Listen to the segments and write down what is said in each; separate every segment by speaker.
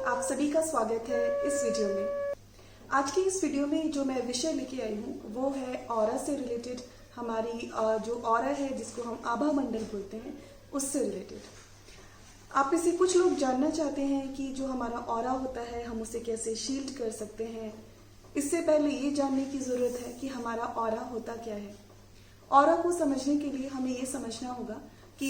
Speaker 1: आप सभी का स्वागत है इस वीडियो में। आज की इस वीडियो में जो मैं विषय लेके आई हूँ वो है ऑरा से रिलेटेड, हमारी जो ऑरा है जिसको हम आभा मंडल बोलते हैं उससे रिलेटेड। आप में से कुछ लोग जानना चाहते हैं कि जो हमारा ऑरा होता है हम उसे कैसे शील्ड कर सकते हैं। इससे पहले ये जानने की ज़रूरत है कि हमारा ऑरा होता क्या है। ऑरा को समझने के लिए हमें ये समझना होगा कि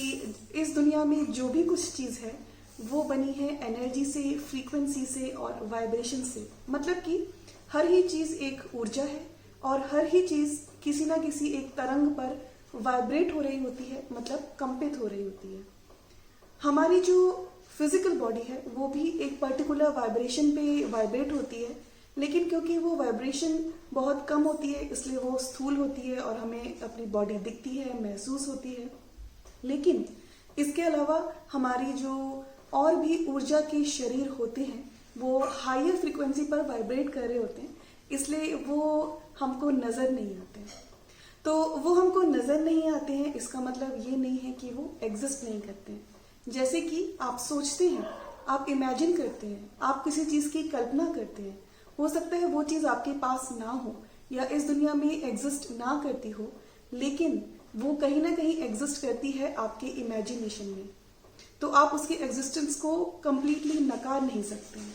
Speaker 1: इस दुनिया में जो भी कुछ चीज़ है वो बनी है एनर्जी से, फ्रीक्वेंसी से और वाइब्रेशन से। मतलब कि हर ही चीज़ एक ऊर्जा है और हर ही चीज़ किसी ना किसी एक तरंग पर वाइब्रेट हो रही होती है, मतलब कंपित हो रही होती है। हमारी जो फिजिकल बॉडी है वो भी एक पर्टिकुलर वाइब्रेशन पे वाइब्रेट होती है, लेकिन क्योंकि वो वाइब्रेशन बहुत कम होती है इसलिए वो स्थूल होती है और हमें अपनी बॉडी दिखती है, महसूस होती है। लेकिन इसके अलावा हमारी जो और भी ऊर्जा के शरीर होते हैं वो हायर फ्रीक्वेंसी पर वाइब्रेट कर रहे होते हैं, इसलिए वो हमको नज़र नहीं आते हैं। तो वो हमको नज़र नहीं आते हैं इसका मतलब ये नहीं है कि वो एग्जिस्ट नहीं करते हैं। जैसे कि आप सोचते हैं, आप इमेजिन करते हैं, आप किसी चीज़ की कल्पना करते हैं, हो सकता है वो चीज़ आपके पास ना हो या इस दुनिया में एग्जिस्ट ना करती हो, लेकिन वो कहीं ना कहीं एग्जिस्ट करती है आपके इमेजिनेशन में। तो आप उसकी एग्जिस्टेंस को कंप्लीटली नकार नहीं सकते हैं।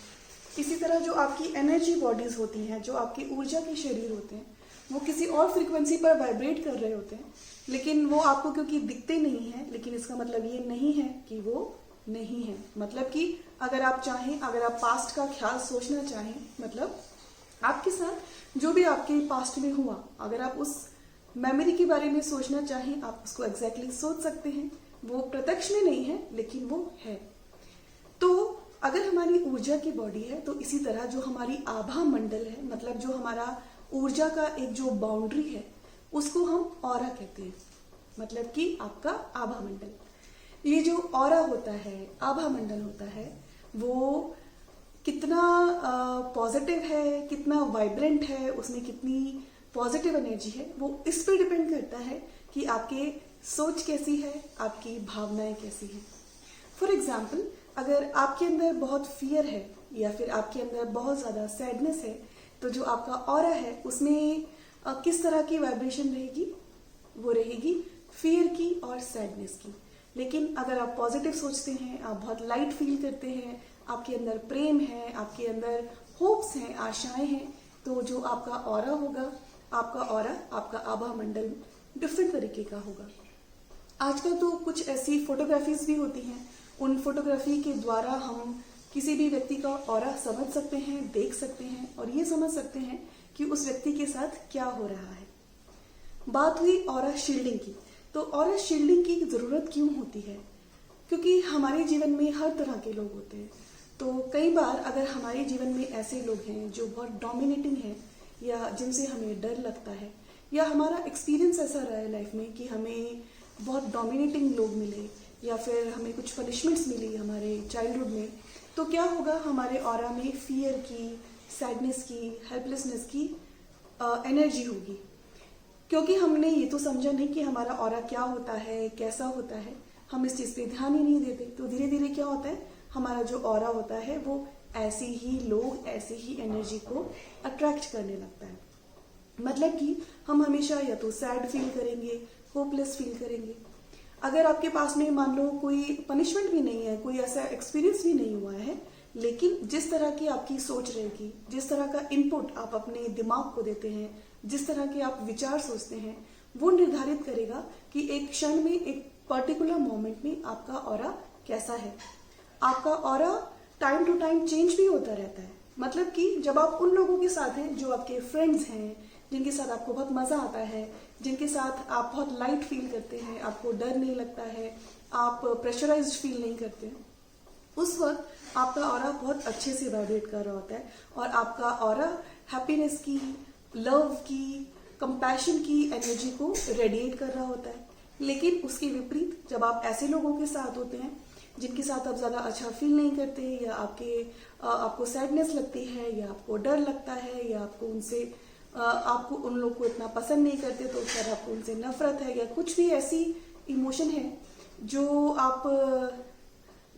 Speaker 1: इसी तरह जो आपकी एनर्जी बॉडीज होती हैं, जो आपकी ऊर्जा के शरीर होते हैं, वो किसी और फ्रीक्वेंसी पर वाइब्रेट कर रहे होते हैं, लेकिन वो आपको क्योंकि दिखते नहीं हैं, लेकिन इसका मतलब ये नहीं है कि वो नहीं है। मतलब कि अगर आप चाहें, अगर आप पास्ट का ख्याल सोचना चाहें, मतलब आपके साथ जो भी आपके पास्ट में हुआ, अगर आप उस मेमोरी के बारे में सोचना चाहें आप उसको एग्जैक्टली सोच सकते हैं। वो प्रत्यक्ष में नहीं है लेकिन वो है। तो अगर हमारी ऊर्जा की बॉडी है तो इसी तरह जो हमारी आभा मंडल है, मतलब जो हमारा ऊर्जा का एक जो बाउंड्री है उसको हम ऑरा कहते हैं, मतलब कि आपका आभा मंडल। ये जो ऑरा होता है, आभा मंडल होता है, वो कितना पॉजिटिव है, कितना वाइब्रेंट है, उसमें कितनी पॉजिटिव एनर्जी है, वो इस पे डिपेंड करता है कि आपके सोच कैसी है, आपकी भावनाएं कैसी हैं। फॉर एग्जाम्पल, अगर आपके अंदर बहुत फियर है या फिर आपके अंदर बहुत ज़्यादा सैडनेस है, तो जो आपका ऑरा है उसमें किस तरह की वाइब्रेशन रहेगी? वो रहेगी फियर की और सैडनेस की। लेकिन अगर आप पॉजिटिव सोचते हैं, आप बहुत लाइट फील करते हैं, आपके अंदर प्रेम है, आपके अंदर होप्स हैं, आशाएं हैं, तो जो आपका ऑरा होगा, आपका ऑरा, आपका आभा मंडल डिफरेंट तरीके का होगा। आजकल तो कुछ ऐसी फोटोग्राफीज भी होती हैं, उन फोटोग्राफी के द्वारा हम किसी भी व्यक्ति का ऑरा समझ सकते हैं, देख सकते हैं और ये समझ सकते हैं कि उस व्यक्ति के साथ क्या हो रहा है। बात हुई ऑरा शील्डिंग की, तो ऑरा शील्डिंग की ज़रूरत क्यों होती है? क्योंकि हमारे जीवन में हर तरह के लोग होते हैं। तो कई बार अगर हमारे जीवन में ऐसे लोग हैं जो बहुत डोमिनेटिंग हैं या जिनसे हमें डर लगता है, या हमारा एक्सपीरियंस ऐसा रहा है लाइफ में कि हमें बहुत डोमिनेटिंग लोग मिले या फिर हमें कुछ पनिशमेंट्स मिली हमारे चाइल्डहुड में, तो क्या होगा, हमारे ऑरा में फियर की, सैडनेस की, हेल्पलेसनेस की एनर्जी होगी। क्योंकि हमने ये तो समझा नहीं कि हमारा ऑरा क्या होता है, कैसा होता है, हम इस चीज़ पे ध्यान ही नहीं देते। तो धीरे धीरे क्या होता है, हमारा जो ऑरा होता है वो ऐसे ही लोग, ऐसे ही एनर्जी को अट्रैक्ट करने लगता है। मतलब कि हम हमेशा या तो सैड फील करेंगे, होपलेस फील करेंगे। अगर आपके पास में मान लो कोई पनिशमेंट भी नहीं है, कोई ऐसा एक्सपीरियंस भी नहीं हुआ है, लेकिन जिस तरह की आपकी सोच रहेगी, जिस तरह का इनपुट आप अपने दिमाग को देते हैं, जिस तरह के आप विचार सोचते हैं, वो निर्धारित करेगा कि एक क्षण में, एक पर्टिकुलर मोमेंट में आपका ऑरा कैसा है। आपका aura time to time change भी होता रहता है। मतलब कि जब आप उन लोगों के साथ हैं जो आपके फ्रेंड्स हैं, जिनके साथ आपको बहुत मज़ा आता है, जिनके साथ आप बहुत लाइट फील करते हैं, आपको डर नहीं लगता है, आप प्रेशराइज्ड फील नहीं करते हैं, उस वक्त आपका ऑरा बहुत अच्छे से वाइब्रेट कर रहा होता है और आपका ऑरा हैप्पीनेस की, लव की, कंपैशन की एनर्जी को रेडिएट कर रहा होता है। लेकिन उसके विपरीत जब आप ऐसे लोगों के साथ होते हैं जिनके साथ आप ज़्यादा अच्छा फील नहीं करते, या आपको सैडनेस लगती है, या आपको डर लगता है, या आपको उन लोग को इतना पसंद नहीं करते, तो फिर आपको उनसे नफरत है, या कुछ भी ऐसी इमोशन है जो आप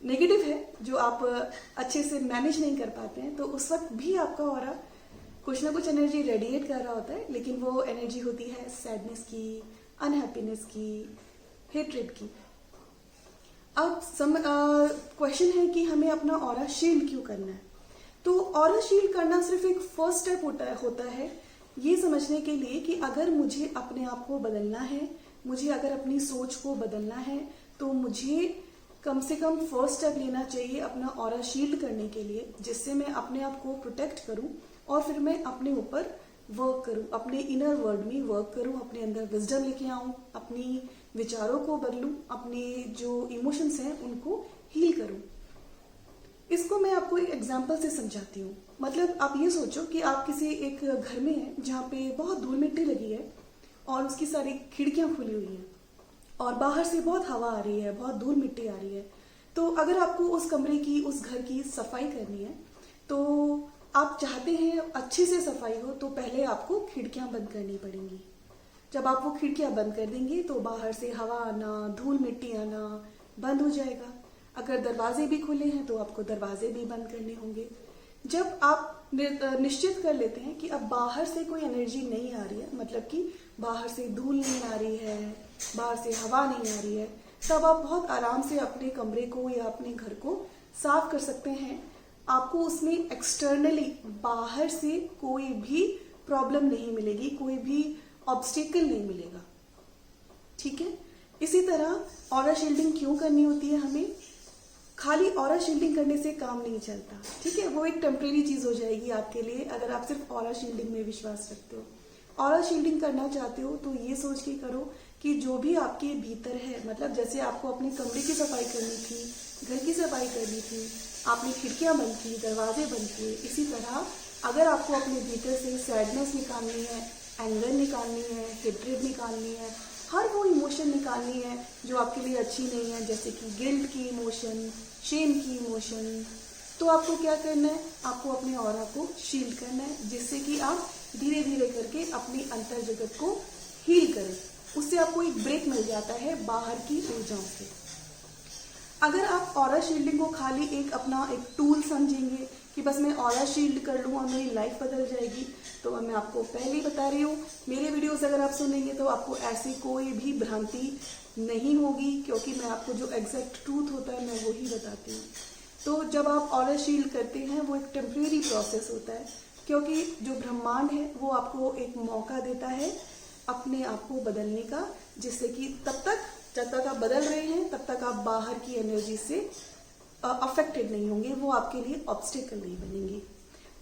Speaker 1: नेगेटिव है, जो आप अच्छे से मैनेज नहीं कर पाते हैं, तो उस वक्त भी आपका ऑरा कुछ ना कुछ एनर्जी रेडिएट कर रहा होता है, लेकिन वो एनर्जी होती है सैडनेस की, अनहैप्पीनेस की, हेट्रेड की। अब क्वेश्चन है कि हमें अपना ऑरा शील्ड क्यों करना है। तो ऑरा शील्ड करना सिर्फ एक फर्स्ट स्टेप होता है ये समझने के लिए कि अगर मुझे अपने आप को बदलना है, मुझे अगर अपनी सोच को बदलना है, तो मुझे कम से कम फर्स्ट स्टेप लेना चाहिए अपना ऑरा शील्ड करने के लिए, जिससे मैं अपने आप को प्रोटेक्ट करूं और फिर मैं अपने ऊपर वर्क करूं, अपने इनर वर्ल्ड में वर्क करूं, अपने अंदर विजडम लेके आऊं, अपनी विचारों को बदलूं, अपने जो इमोशंस हैं उनको हील करूं। इसको मैं आपको एक एग्जांपल से समझाती हूँ। मतलब आप ये सोचो कि आप किसी एक घर में हैं जहाँ पे बहुत धूल मिट्टी लगी है और उसकी सारी खिड़कियां खुली हुई हैं और बाहर से बहुत हवा आ रही है, बहुत धूल मिट्टी आ रही है। तो अगर आपको उस कमरे की, उस घर की सफाई करनी है, तो आप चाहते हैं अच्छे से सफाई हो, तो पहले आपको खिड़कियां बंद करनी पड़ेंगी। जब आप वो खिड़कियां बंद कर देंगे तो बाहर से हवा आना, धूल मिट्टी आना बंद हो जाएगा। अगर दरवाजे भी खुले हैं तो आपको दरवाजे भी बंद करने होंगे। जब आप निश्चित कर लेते हैं कि अब बाहर से कोई एनर्जी नहीं आ रही है, मतलब कि बाहर से धूल नहीं आ रही है, बाहर से हवा नहीं आ रही है, तब आप बहुत आराम से अपने कमरे को या अपने घर को साफ कर सकते हैं। आपको उसमें एक्सटर्नली, बाहर से कोई भी प्रॉब्लम नहीं मिलेगी, कोई भी ऑब्स्टिकल नहीं मिलेगा। ठीक है। इसी तरह ऑरा शील्डिंग क्यों करनी होती है हमें? खाली ऑरा शील्डिंग करने से काम नहीं चलता, ठीक है। वो एक टेम्परेरी चीज हो जाएगी आपके लिए अगर आप सिर्फ ऑरा शील्डिंग में विश्वास रखते हो। ऑरा शील्डिंग करना चाहते हो तो ये सोच के करो कि जो भी आपके भीतर है, मतलब जैसे आपको अपने कमरे की सफाई करनी थी, घर की सफाई करनी थी, आपने खिड़कियां बंद की, दरवाजे बंद किए, इसी तरह अगर आपको अपने भीतर से सैडनेस निकालनी है, एंगर निकालनी है, हेट्रेड निकालनी है, हर वो इमोशन निकालनी है जो आपके लिए अच्छी नहीं है, जैसे कि गिल्ट की इमोशन, शेम की इमोशन, तो आपको क्या करना है? आपको अपने ऑरा को शील्ड करना है, जिससे कि आप धीरे धीरे करके अपनी अंतर जगत को हील करें। उससे आपको एक ब्रेक मिल जाता है बाहर की ऊर्जाओं से। अगर आप ऑरा शील्डिंग को खाली अपना एक टूल समझेंगे कि बस मैं ऑरा शील्ड कर लूँ और मेरी लाइफ बदल जाएगी, तो मैं आपको पहले ही बता रही हूँ, मेरे वीडियोस अगर आप सुनेंगे तो आपको ऐसी कोई भी भ्रांति नहीं होगी, क्योंकि मैं आपको जो एग्जैक्ट ट्रूथ होता है मैं वही बताती हूँ। तो जब आप ऑरा शील्ड करते हैं वो एक टेम्परेरी प्रोसेस होता है, क्योंकि जो ब्रह्मांड है वो आपको एक मौका देता है अपने आप को बदलने का, जिससे कि जब तक आप बदल रहे हैं तब तक आप बाहर की एनर्जी से अफेक्टेड नहीं होंगे, वो आपके लिए ऑब्स्टिकल नहीं बनेंगी।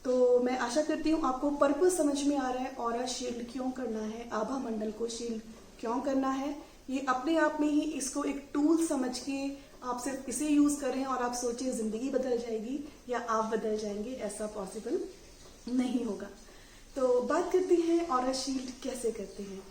Speaker 1: तो मैं आशा करती हूँ आपको पर्पस समझ में आ रहा है, ऑरा शील्ड क्यों करना है, आभा मंडल को शील्ड क्यों करना है। ये अपने आप में ही इसको एक टूल समझ के आप सिर्फ इसे यूज करें और आप सोचें जिंदगी बदल जाएगी या आप बदल जाएंगे, ऐसा पॉसिबल नहीं होगा। तो बात करते हैं ऑरा शील्ड कैसे करते हैं।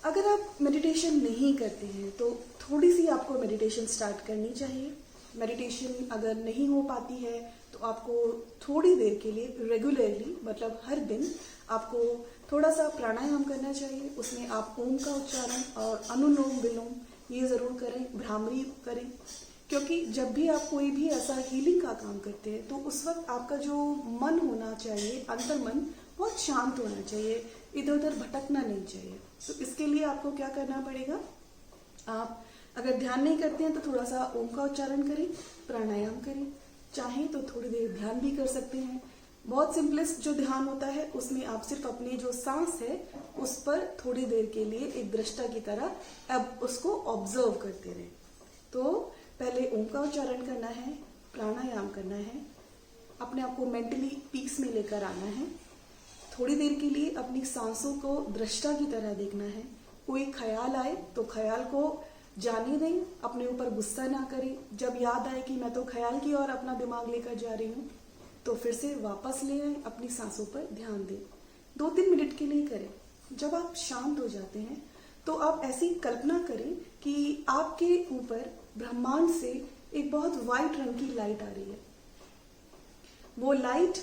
Speaker 1: अगर आप मेडिटेशन नहीं करते हैं तो थोड़ी सी आपको मेडिटेशन स्टार्ट करनी चाहिए। मेडिटेशन अगर नहीं हो पाती है तो आपको थोड़ी देर के लिए रेगुलरली, मतलब हर दिन आपको थोड़ा सा प्राणायाम करना चाहिए। उसमें आप ओम का उच्चारण और अनुलोम विलोम ये जरूर करें, भ्रामरी करें, क्योंकि जब भी आप कोई भी ऐसा हीलिंग का काम करते हैं तो उस वक्त आपका जो मन होना चाहिए, अंतर मन बहुत शांत होना चाहिए, इधर उधर भटकना नहीं चाहिए। तो इसके लिए आपको क्या करना पड़ेगा, आप अगर ध्यान नहीं करते हैं तो थोड़ा सा ओम का उच्चारण करें, प्राणायाम करें, चाहें तो थोड़ी देर ध्यान भी कर सकते हैं। बहुत सिंपलेस्ट जो ध्यान होता है उसमें आप सिर्फ अपनी जो सांस है उस पर थोड़ी देर के लिए एक दृष्टा की तरह अब उसको ऑब्जर्व करते रहें। तो पहले ओम का उच्चारण करना है, प्राणायाम करना है, अपने आप को मेंटली पीस में लेकर आना है, थोड़ी देर के लिए अपनी सांसों को दृष्टा की तरह देखना है। कोई ख्याल आए तो ख्याल को जाने दें, अपने ऊपर गुस्सा ना करें। जब याद आए कि मैं तो ख्याल की ओर अपना दिमाग लेकर जा रही हूँ तो फिर से वापस ले आए, अपनी सांसों पर ध्यान दें। 2-3 मिनट के लिए करें। जब आप शांत हो जाते हैं तो आप ऐसी कल्पना करें कि आपके ऊपर ब्रह्मांड से एक बहुत वाइट रंग की लाइट आ रही है। वो लाइट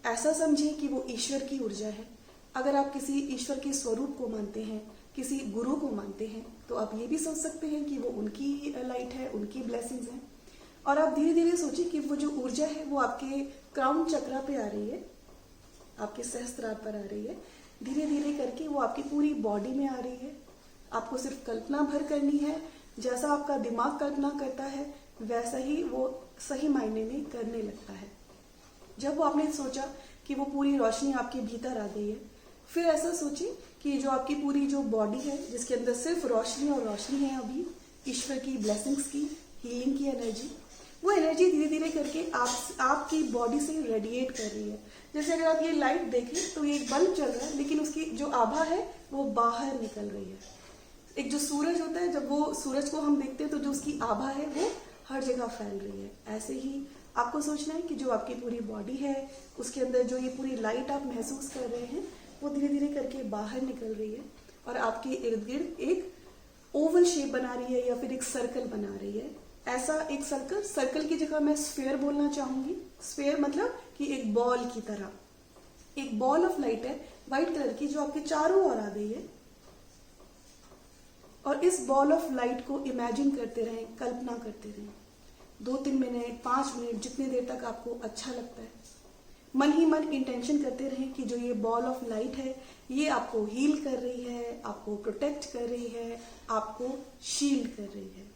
Speaker 1: ऐसा समझें कि वो ईश्वर की ऊर्जा है। अगर आप किसी ईश्वर के स्वरूप को मानते हैं, किसी गुरु को मानते हैं, तो आप ये भी सोच सकते हैं कि वो उनकी लाइट है, उनकी ब्लेसिंग्स हैं। और आप धीरे धीरे सोचिए कि वो जो ऊर्जा है वो आपके क्राउन चक्रा पे आ रही है, आपके सहस्त्रार पर आ रही है। धीरे धीरे करके वो आपकी पूरी बॉडी में आ रही है। आपको सिर्फ कल्पना भर करनी है, जैसा आपका दिमाग कल्पना करता है वैसा ही वो सही मायने में करने लगता है। जब वो आपने सोचा कि वो पूरी रोशनी आपके भीतर आ गई है, फिर ऐसा सोचिए कि जो आपकी पूरी जो बॉडी है जिसके अंदर सिर्फ रोशनी और रोशनी है, अभी ईश्वर की ब्लेसिंग्स की, हीलिंग की एनर्जी, वो एनर्जी धीरे धीरे करके आपकी बॉडी से रेडिएट कर रही है। जैसे अगर आप ये लाइट देखें तो ये एक बल्ब चल रहा है, लेकिन उसकी जो आभा है वो बाहर निकल रही है। एक जो सूरज होता है, जब वो सूरज को हम देखते हैं तो जो उसकी आभा है वो हर जगह फैल रही है। ऐसे ही आपको सोचना है कि जो आपकी पूरी बॉडी है उसके अंदर जो ये पूरी लाइट आप महसूस कर रहे हैं वो धीरे धीरे करके बाहर निकल रही है और आपके इर्द गिर्द एक ओवल शेप बना रही है या फिर एक सर्कल बना रही है। ऐसा एक सर्कल की जगह मैं स्फेयर बोलना चाहूंगी। स्फेयर मतलब कि एक बॉल की तरह, एक बॉल ऑफ लाइट है व्हाइट कलर की जो आपके चारों ओर आ गई है। और इस बॉल ऑफ लाइट को इमेजिन करते रहें, कल्पना करते रहें 2-3 मिनट, 5 मिनट, जितने देर तक आपको अच्छा लगता है। मन ही मन इंटेंशन करते रहें कि जो ये बॉल ऑफ लाइट है ये आपको हील कर रही है, आपको प्रोटेक्ट कर रही है, आपको शील्ड कर रही है।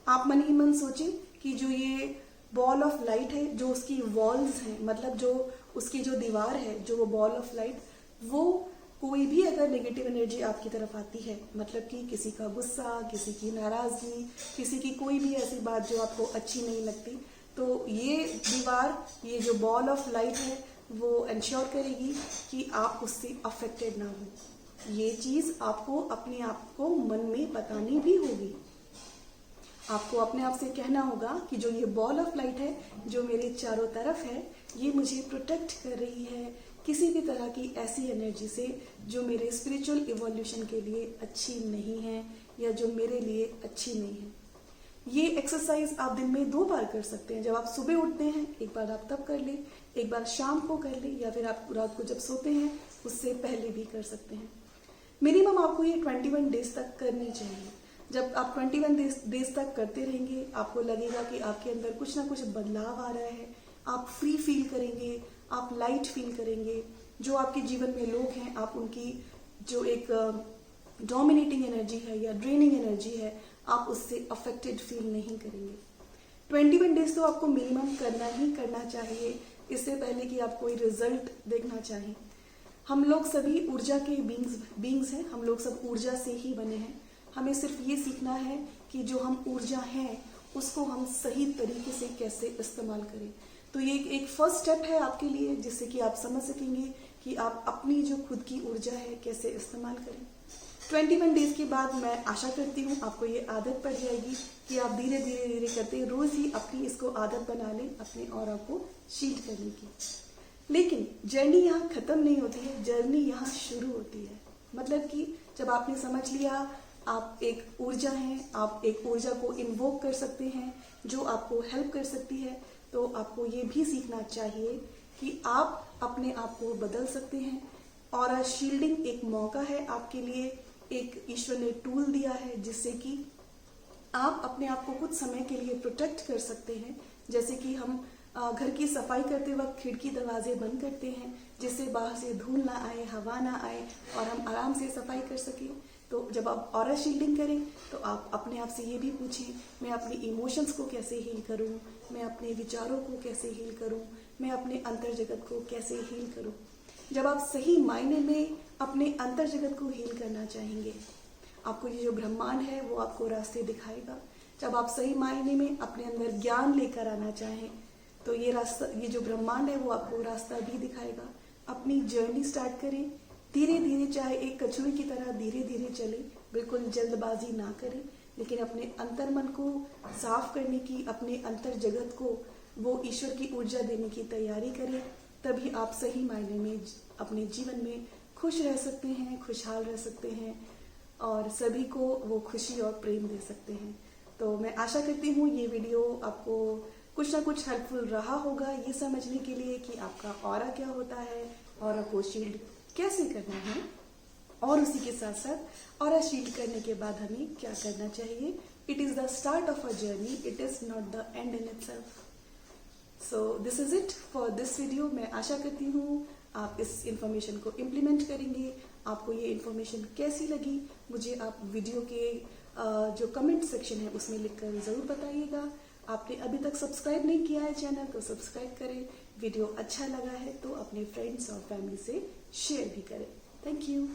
Speaker 1: आप मन ही मन सोचें कि जो ये बॉल ऑफ लाइट है, जो उसकी वॉल्स हैं, मतलब जो उसकी जो दीवार है, जो वो बॉल ऑफ लाइट, वो कोई भी अगर नेगेटिव एनर्जी आपकी तरफ आती है, मतलब कि किसी का गुस्सा, किसी की नाराजगी, किसी की कोई भी ऐसी बात जो आपको अच्छी नहीं लगती, तो ये दीवार, ये जो बॉल ऑफ लाइट है वो इंश्योर करेगी कि आप उससे अफेक्टेड ना हो। ये चीज आपको अपने आप को मन में बतानी भी होगी। आपको अपने आप से कहना होगा कि जो ये बॉल ऑफ लाइट है जो मेरे चारों तरफ है, ये मुझे प्रोटेक्ट कर रही है किसी भी तरह की ऐसी एनर्जी से जो मेरे स्पिरिचुअल इवोल्यूशन के लिए अच्छी नहीं है या जो मेरे लिए अच्छी नहीं है। ये एक्सरसाइज आप दिन में 2 बार कर सकते हैं। जब आप सुबह उठते हैं एक बार आप तब कर लें, एक बार शाम को कर लें, या फिर आप रात को जब सोते हैं उससे पहले भी कर सकते हैं। मिनिमम आपको ये 21 डेज तक करनी चाहिए। जब आप 21 डेज तक करते रहेंगे आपको लगेगा कि आपके अंदर कुछ ना कुछ बदलाव आ रहा है। आप फ्री फील करेंगे, आप लाइट फील करेंगे। जो आपके जीवन में लोग हैं आप उनकी जो एक डोमिनेटिंग एनर्जी है या ड्रेनिंग एनर्जी है, आप उससे अफेक्टेड फील नहीं करेंगे। 21 डेज तो आपको मिनिमम करना ही करना चाहिए, इससे पहले कि आप कोई रिजल्ट देखना चाहें। हम लोग सभी ऊर्जा के बींग्स हैं, हम लोग सब ऊर्जा से ही बने हैं। हमें सिर्फ ये सीखना है कि जो हम ऊर्जा हैं उसको हम सही तरीके से कैसे इस्तेमाल करें। तो ये एक फर्स्ट स्टेप है आपके लिए, जिससे कि आप समझ सकेंगे कि आप अपनी जो खुद की ऊर्जा है कैसे इस्तेमाल करें। 21 डेज के बाद मैं आशा करती हूँ आपको ये आदत पड़ जाएगी कि आप धीरे धीरे करते रोज ही अपनी इसको आदत बना लें अपने ऑरा को शील्ड करने की। लेकिन जर्नी यहाँ खत्म नहीं होती है, जर्नी यहाँ शुरू होती है। मतलब कि जब आपने समझ लिया आप एक ऊर्जा हैं, आप एक ऊर्जा को इन्वोक कर सकते हैं जो आपको हेल्प कर सकती है, तो आपको ये भी सीखना चाहिए कि आप अपने आप को बदल सकते हैं। ऑरा शील्डिंग एक मौका है आपके लिए, एक ईश्वर ने टूल दिया है जिससे कि आप अपने आप को कुछ समय के लिए प्रोटेक्ट कर सकते हैं। जैसे कि हम घर की सफाई करते वक्त खिड़की दरवाजे बंद करते हैं जिससे बाहर से धूल ना आए, हवा ना आए और हम आराम से सफाई कर सकें। तो जब आप ऑरा शील्डिंग करें तो आप अपने आप से ये भी पूछें, मैं अपने इमोशंस को कैसे हील करूं, मैं अपने विचारों को कैसे हील करूं, मैं अपने अंतर जगत को कैसे हील करूं। जब आप सही मायने में अपने अंतर जगत को हील करना चाहेंगे, आपको ये जो ब्रह्मांड है वो आपको रास्ते दिखाएगा। जब आप सही मायने में अपने अंदर ज्ञान लेकर आना चाहें तो ये रास्ता, ये जो ब्रह्मांड है वो आपको रास्ता भी दिखाएगा। अपनी जर्नी स्टार्ट करें धीरे धीरे, चाहे एक कछुए की तरह धीरे धीरे चलें, बिल्कुल जल्दबाजी ना करें, लेकिन अपने अंतर मन को साफ करने की, अपने अंतर जगत को वो ईश्वर की ऊर्जा देने की तैयारी करें। तभी आप सही मायने में अपने जीवन में खुश रह सकते हैं, खुशहाल रह सकते हैं और सभी को वो खुशी और प्रेम दे सकते हैं। तो मैं आशा करती हूँ ये वीडियो आपको कुछ ना कुछ हेल्पफुल रहा होगा ये समझने के लिए कि आपका ऑरा क्या होता है, ऑरा को शील्ड कैसे करना है और उसी के साथ साथ ऑरा शील्ड करने के बाद हमें क्या करना चाहिए, It is the start of a journey. It is not the end in itself. So this is it for this video. मैं आशा करती हूँ आप इस इंफॉर्मेशन को इम्प्लीमेंट करेंगे। आपको ये इंफॉर्मेशन कैसी लगी मुझे आप वीडियो के जो कमेंट सेक्शन है उसमें लिखकर ज़रूर बताइएगा। आपने अभी तक सब्सक्राइब नहीं किया है चैनल तो सब्सक्राइब करें। वीडियो अच्छा लगा है तो अपने फ्रेंड्स और फैमिली से शेयर भी करें। Thank you.